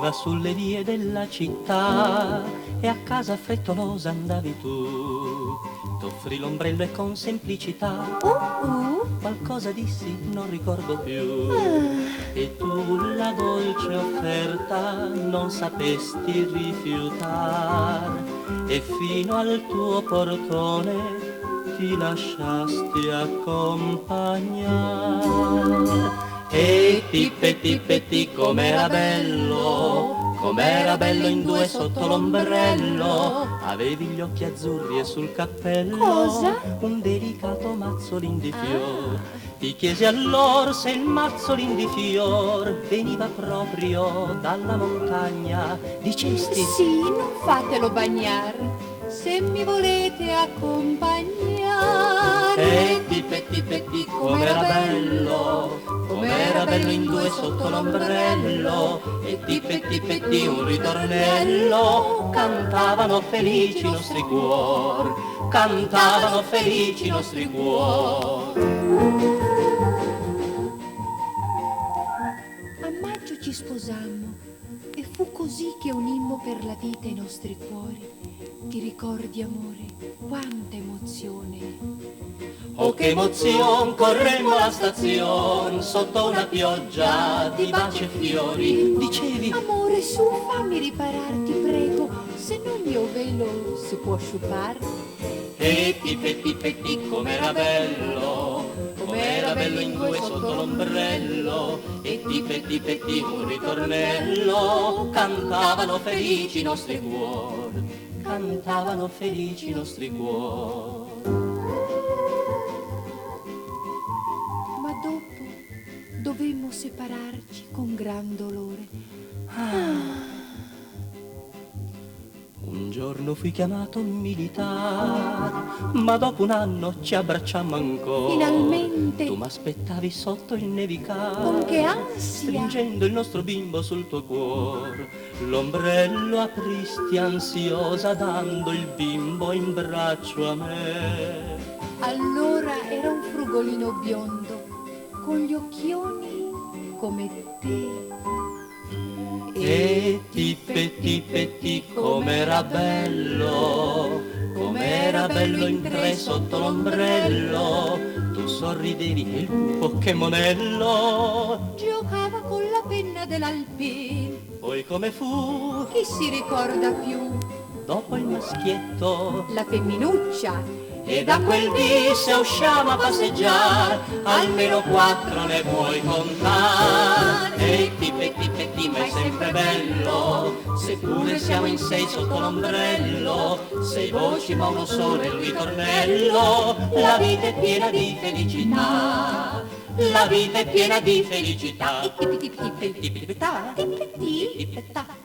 pioveva sulle vie della città e a casa frettolosa andavi tu. T'offrì l'ombrello e con semplicità qualcosa dissi, non ricordo più. E tu la dolce offerta non sapesti rifiutar e fino al tuo portone ti lasciasti accompagnare. E ti, com'era bello in due sotto l'ombrello. Avevi gli occhi azzurri e sul cappello Cosa? un delicato mazzolin di fior. Ti chiesi allora se il mazzolin di fior veniva proprio dalla montagna. Dicesti Sì, non fatelo bagnar, se mi volete accompagnare. e ti, com'era bello in due sotto l'ombrello. E ti, un ritornello. Cantavano felici i nostri cuor, cantavano felici i nostri cuor. A maggio ci sposammo e fu così che unimmo per la vita i nostri cuori. Ti ricordi, amore, quanta emozione? Oh che emozion, corremmo alla stazione sotto una pioggia di baci e fiori. Dicevi Amore, su, fammi riparar, ti prego, se non mio velo si può sciupar. e ti, com'era bello in due sotto l'ombrello. E ti, un ritornello. Cantavano felici i nostri cuori, cantavano felici i nostri cuori. Ma dopo dovemmo separarci con gran dolore. Un giorno fui chiamato militare, ma dopo un anno ci abbracciammo ancora. Finalmente. Tu m'aspettavi sotto il nevicare, Con che ansia. stringendo il nostro bimbo sul tuo cuore. L'ombrello apristi ansiosa, dando il bimbo in braccio a me. Allora era un frugolino biondo, con gli occhioni come te. E ti, com'era bello in tre sotto l'ombrello. Tu sorridevi e il pupo che monello. Giocava con la penna dell'Alpin, Poi come fu, chi si ricorda più? dopo il maschietto, La femminuccia. e da quel dì se usciamo a passeggiare, almeno 4 ne puoi contare. E ti, ma è sempre bello, seppure siamo in 6 sotto l'ombrello. 6 voci ma uno solo è il ritornello. La vita è piena di felicità, la vita è piena di felicità. Tipi, tipi, tipi, tipi, tipi, tipi, tipi, tipi, tipi, tipi, tipi,